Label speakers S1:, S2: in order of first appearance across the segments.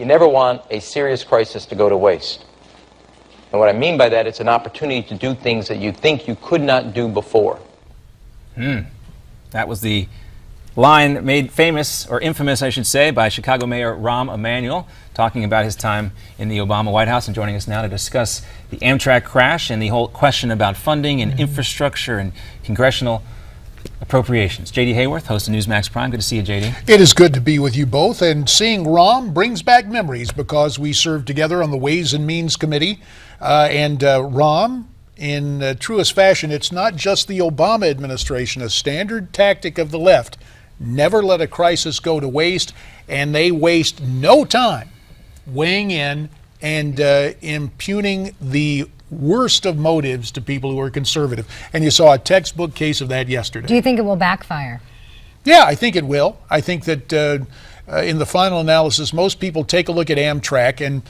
S1: never want a serious crisis to go to waste. And what I mean by that, it's an opportunity to do things that you think you could not do before.
S2: That was the line made famous, or infamous, I should say, by Chicago Mayor Rahm Emanuel, talking about his time in the Obama White House, and joining us now to discuss the Amtrak crash and the whole question about funding and infrastructure and congressional appropriations. J.D. Hayworth, host of Newsmax Prime. Good to see you, J.D.
S3: It is good to be with you both, and seeing Rahm brings back memories because we served together on the Ways and Means Committee, and Rahm, in truest fashion, it's not just the Obama administration, a standard tactic of the left. Never let a crisis go to waste, and they waste no time weighing in and impugning the worst of motives to people who are conservative. And you saw a textbook case of that yesterday.
S4: Do you think it will backfire?
S3: Yeah, I think it will. I think that in the final analysis, most people take a look at Amtrak, and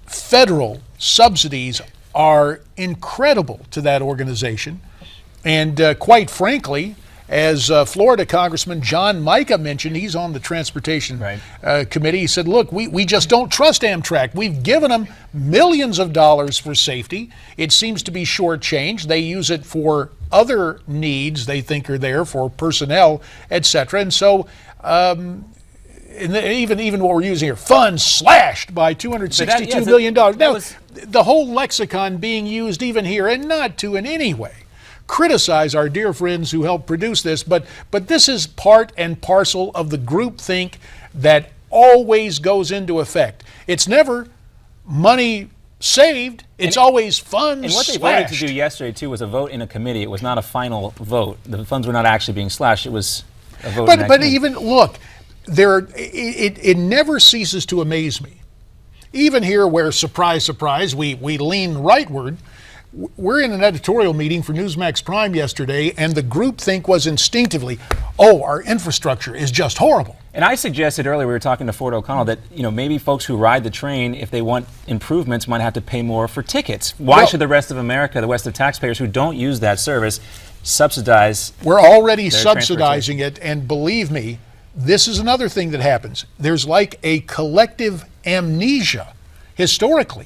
S3: federal subsidies are incredible to that organization. And quite frankly, as Florida Congressman John Mica mentioned, he's on the Transportation Committee. He said, look, we just don't trust Amtrak. We've given them millions of dollars for safety. It seems to be shortchanged. They use it for other needs they think are there for personnel, etc. And so even what we're using here, funds slashed by $262 million. Now, the whole lexicon being used even here, and not to in any way criticize our dear friends who helped produce this, but this is part and parcel of the groupthink that always goes into effect. It's never money saved, it's always funds
S2: And what they
S3: slashed.
S2: voted to do yesterday, too, was a vote in a committee. It was not a final vote. The funds were not actually being slashed. It was a vote in that
S3: But
S2: committee.
S3: even, look, it never ceases to amaze me. Even here where, surprise, surprise, we lean rightward, we're in an editorial meeting for Newsmax Prime yesterday, and the groupthink was instinctively, oh, our infrastructure is just horrible.
S2: And I suggested earlier, we were talking to Ford O'Connell, that maybe folks who ride the train, if they want improvements, might have to pay more for tickets. Why should the rest of America, the rest of taxpayers who don't use that service, subsidize?
S3: We're already subsidizing it, and believe me, this is another thing that happens. There's like a collective amnesia. Historically,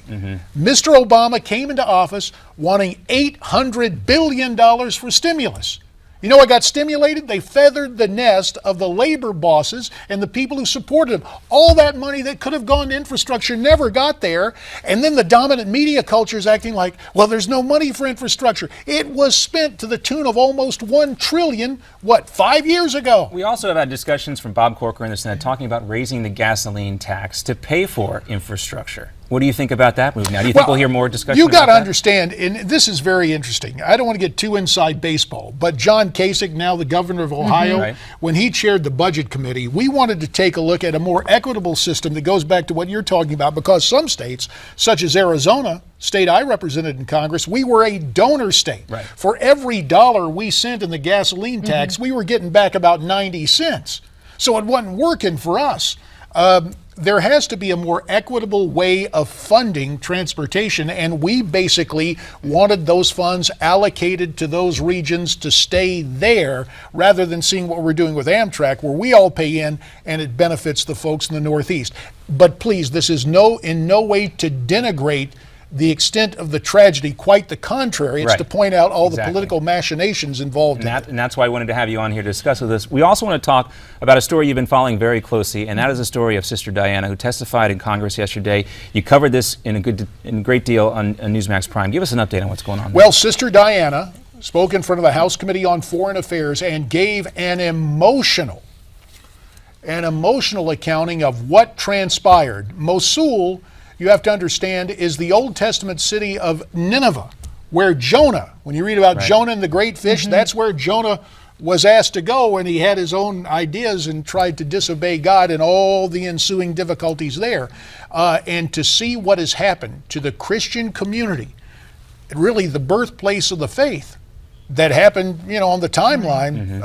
S3: Mr. Obama came into office wanting $800 billion for stimulus. You know what got stimulated? They feathered the nest of the labor bosses and the people who supported him. All that money that could have gone to infrastructure never got there. And then the dominant media culture is acting like, well, there's no money for infrastructure. It was spent to the tune of almost $1 trillion, 5 years ago?
S2: We also have had discussions from Bob Corker in the Senate talking about raising the gasoline tax to pay for infrastructure. What do you think about that move now? Do you think we'll hear more discussion about that?
S3: You got to understand, and this is very interesting. I don't want to get too inside baseball, but John Kasich, now the governor of Ohio, when he chaired the budget committee, we wanted to take a look at a more equitable system that goes back to what you're talking about, because some states, such as Arizona, state I represented in Congress, we were a donor state. For every dollar we sent in the gasoline tax, we were getting back about 90 cents. So it wasn't working for us. There has to be a more equitable way of funding transportation, and we basically wanted those funds allocated to those regions to stay there, rather than seeing what we're doing with Amtrak, where we all pay in and it benefits the folks in the Northeast. But please, this is in no way to denigrate the extent of the tragedy. Quite the contrary. It's to point out all the political machinations involved in it.
S2: And that's why I wanted to have you on here to discuss with us. We also want to talk about a story you've been following very closely, and that is the story of Sister Diana, who testified in Congress yesterday. You covered this in a great deal on Newsmax Prime. Give us an update on what's going on.
S3: Well, Sister Diana spoke in front of the House Committee on Foreign Affairs and gave an emotional accounting of what transpired. Mosul, you have to understand, is the Old Testament city of Nineveh, where Jonah, when you read about Jonah and the great fish, that's where Jonah was asked to go, and he had his own ideas and tried to disobey God and all the ensuing difficulties there. And to see what has happened to the Christian community, really the birthplace of the faith, that happened, on the timeline,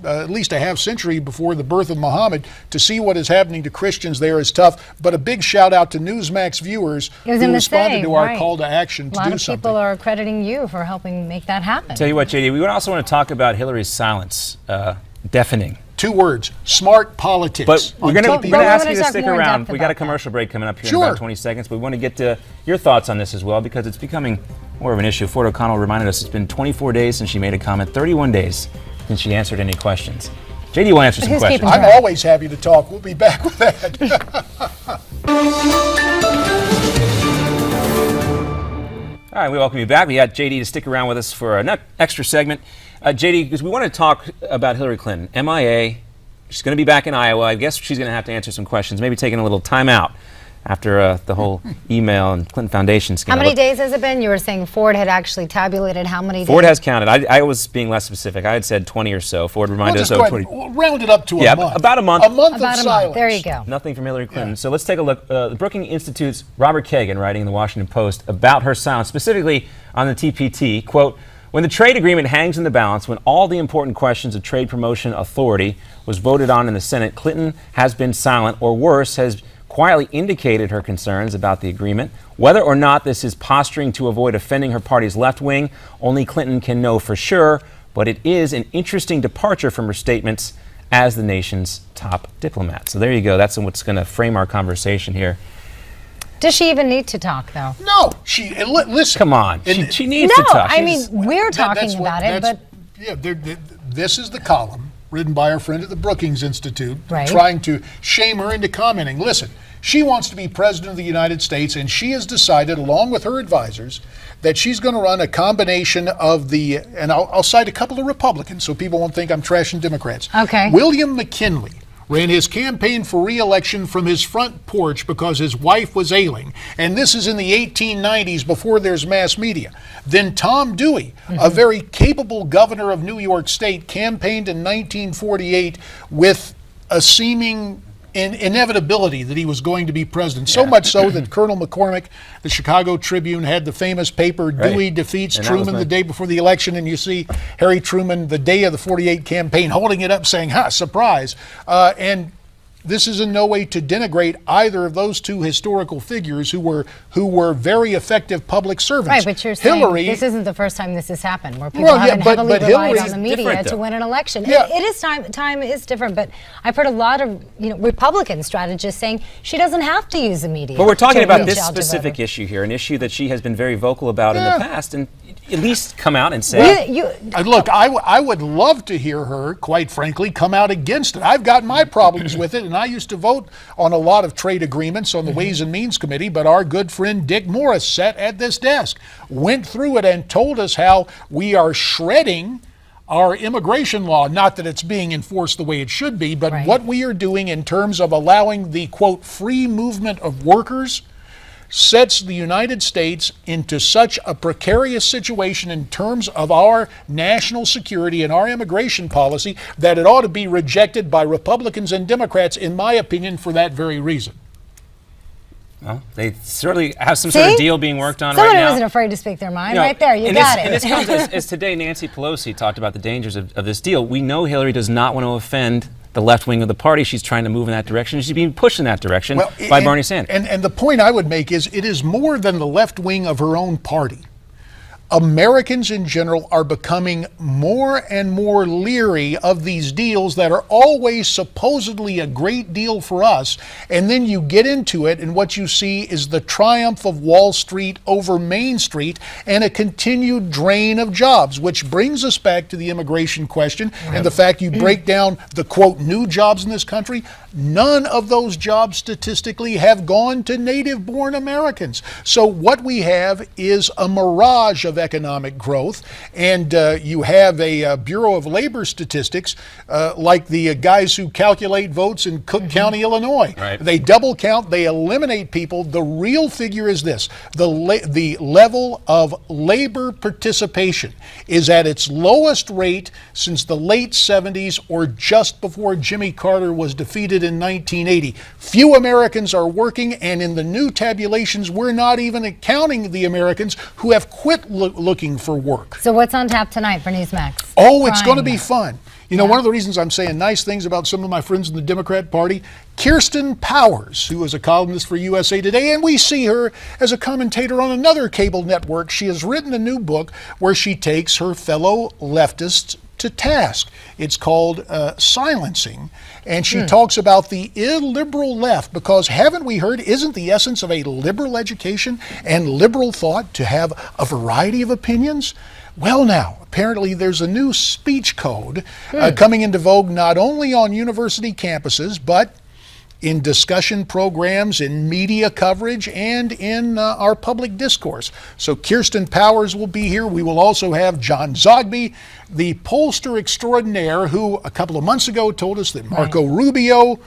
S3: at least a half century before the birth of Muhammad. To see what is happening to Christians there is tough. But a big shout out to Newsmax viewers who responded to our call to action to do something.
S4: A lot of people are crediting you for helping make that happen.
S2: Tell you what, JD, we also want to talk about Hillary's silence, deafening
S3: 2 words: smart politics.
S2: But we're going to
S4: But
S2: ask
S4: we're
S2: you
S4: gonna
S2: to
S4: talk
S2: stick
S4: more in
S2: around.
S4: depth
S2: We got a
S4: about
S2: commercial break coming up here in
S3: Sure.
S2: about 20 seconds. But we want to get to your thoughts on this as well, because it's becoming more of an issue. Ford O'Connell reminded us it's been 24 days since she made a comment, 31 days since she answered any questions. JD will answer some
S4: who's
S2: questions.
S4: keeping
S3: I'm
S4: track?
S3: always happy to talk. We'll be back with that.
S2: All right, we welcome you back. We got JD to stick around with us for an extra segment. JD, because we want to talk about Hillary Clinton, MIA. She's going to be back in Iowa. I guess she's going to have to answer some questions, maybe taking a little time out after the whole email and Clinton Foundation
S4: How
S2: scandal.
S4: many days has it been? You were saying Ford had actually tabulated how many days?
S2: Ford has counted. I was being less specific. I had said 20 or so. Ford reminded
S3: We'll
S2: us
S3: just
S2: of
S3: go
S2: 20.
S3: ahead and round it up to
S2: Yeah,
S3: a month.
S2: about a month.
S3: A month
S4: About
S3: of
S4: a
S3: silence.
S4: month. There you go.
S2: Nothing from Hillary Clinton.
S3: Yeah.
S2: So let's take a look. The Brookings Institute's Robert Kagan writing in the Washington Post about her silence, specifically on the TPT, quote, when the trade agreement hangs in the balance, when all the important questions of trade promotion authority was voted on in the Senate, Clinton has been silent, or worse, has quietly indicated her concerns about the agreement. Whether or not this is posturing to avoid offending her party's left wing, only Clinton can know for sure, but it is an interesting departure from her statements as the nation's top diplomat. So there you go. That's what's going to frame our conversation here.
S4: Does she even need to talk, though?
S3: No, listen.
S2: Come on.
S3: And-
S2: She needs
S4: No,
S2: to talk.
S4: I mean,
S2: She's-
S4: we're
S3: That's
S4: talking
S3: what-
S4: about it,
S3: that's-
S4: but
S3: yeah, this is the column written by our friend at the Brookings Institute,
S4: Right.
S3: trying to shame her into commenting. Listen, she wants to be president of the United States, and she has decided, along with her advisors, that she's going to run a combination of the, and I'll cite a couple of Republicans so people won't think I'm trashing Democrats.
S4: Okay.
S3: William McKinley ran his campaign for re-election from his front porch because his wife was ailing. And this is in the 1890s, before there's mass media. Then Tom Dewey, a very capable governor of New York State, campaigned in 1948 with a seeming inevitability that he was going to be president. So much so that Colonel McCormick, the Chicago Tribune, had the famous paper, Dewey defeats
S2: And that was
S3: Truman
S2: my-
S3: the day before the election, and you see Harry Truman the day of the 48 campaign holding it up saying, ha, surprise. And this is in no way to denigrate either of those two historical figures who were very effective public servants.
S4: right, but you're saying
S3: Hillary,
S4: this isn't the first time this has happened, where people
S3: Well, yeah,
S4: haven't
S3: but
S4: heavily relied
S3: Hillary's
S4: on the media
S2: different,
S4: to
S2: though.
S4: win an election.
S3: Yeah.
S4: It is time is different, but I've heard a lot of Republican strategists saying she doesn't have to use the media.
S2: But we're talking
S4: to
S2: about
S4: reach
S2: this
S4: out to
S2: specific
S4: voters.
S2: issue here, an issue that she has been very vocal about in
S3: Yeah.
S2: the past, and at least come out and say,
S3: Look, I would love to hear her, quite frankly, come out against it. I've got my problems with it, and I used to vote on a lot of trade agreements on the Ways and Means Committee, but our good friend Dick Morris sat at this desk, went through it, and told us how we are shredding our immigration law. Not that it's being enforced the way it should be, but
S4: Right.
S3: what we are doing in terms of allowing the, quote, free movement of workers sets the United States into such a precarious situation in terms of our national security and our immigration policy that it ought to be rejected by Republicans and Democrats, in my opinion, for that very reason.
S2: well, they certainly have some sort of
S4: See?
S2: deal being worked on
S4: Someone
S2: right
S4: who
S2: now.
S4: isn't afraid to speak their mind,
S2: You know,
S4: right there. You
S2: and
S4: got
S2: this,
S4: it.
S2: And this comes as today Nancy Pelosi talked about the dangers of this deal. We know Hillary does not want to offend the left wing of the party. She's trying to move in that direction. She's being pushed in that direction by
S3: and-
S2: Bernie Sanders.
S3: And the point I would make is it is more than the left wing of her own party. Americans in general are becoming more and more leery of these deals that are always supposedly a great deal for us. And then you get into it, and what you see is the triumph of Wall Street over Main Street and a continued drain of jobs, which brings us back to the immigration question and the fact you break down the, quote, new jobs in this country. None of those jobs statistically have gone to native-born Americans. So what we have is a mirage of economic growth, and you have a Bureau of Labor Statistics like the guys who calculate votes in Cook County, Illinois.
S2: Right.
S3: They double count, they eliminate people. The real figure is this: the level of labor participation is at its lowest rate since the late 70s, or just before Jimmy Carter was defeated in 1980. Few Americans are working, and in the new tabulations, we're not even counting the Americans who have quit looking for work.
S4: So what's on tap tonight for Newsmax?
S3: Oh, it's going to
S4: Prime.
S3: be fun. You know, one of the reasons I'm saying nice things about some of my friends in the Democrat Party, Kirsten Powers, who is a columnist for USA Today, and we see her as a commentator on another cable network. She has written a new book where she takes her fellow leftists to task. It's called silencing. And she talks about the illiberal left, because haven't we heard, isn't the essence of a liberal education and liberal thought to have a variety of opinions? Well, now, apparently there's a new speech code coming into vogue not only on university campuses, but in discussion programs, in media coverage, and in our public discourse. So Kirsten Powers will be here. We will also have John Zogby, the pollster extraordinaire, who a couple of months ago told us that Marco Rubio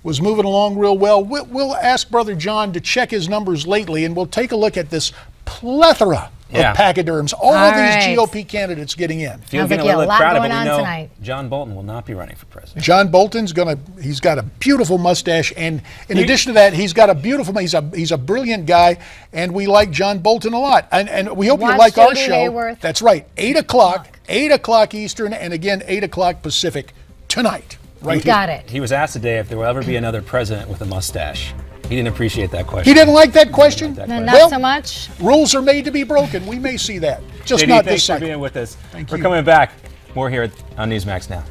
S3: was moving along real well. We'll ask Brother John to check his numbers lately, and we'll take a look at this plethora of pachyderms, all of these GOP candidates getting in.
S2: Feeling
S4: Sounds like
S2: a
S4: you have a
S2: little
S4: lot
S2: crowded,
S4: going
S2: but we
S4: on
S2: know
S4: tonight.
S2: John Bolton will not be running for president.
S3: John Bolton's he's got a beautiful mustache, and in addition to that, he's got a beautiful, he's a brilliant guy, and we like John Bolton a lot. And we hope you like our show.
S4: Hayworth.
S3: That's right, 8 o'clock Eastern, and again, 8 o'clock Pacific tonight. Right here.
S4: Got it.
S2: He was asked today if there will ever be another president with a mustache. He didn't appreciate that question.
S3: He didn't like that question?
S4: No, not
S3: Well,
S4: so much.
S3: Rules are made to be broken. We may see that. Just
S2: JD,
S3: not
S2: thanks
S3: this
S2: for
S3: cycle.
S2: being with us.
S3: Thank
S2: We're
S3: you.
S2: coming back. More here on Newsmax Now.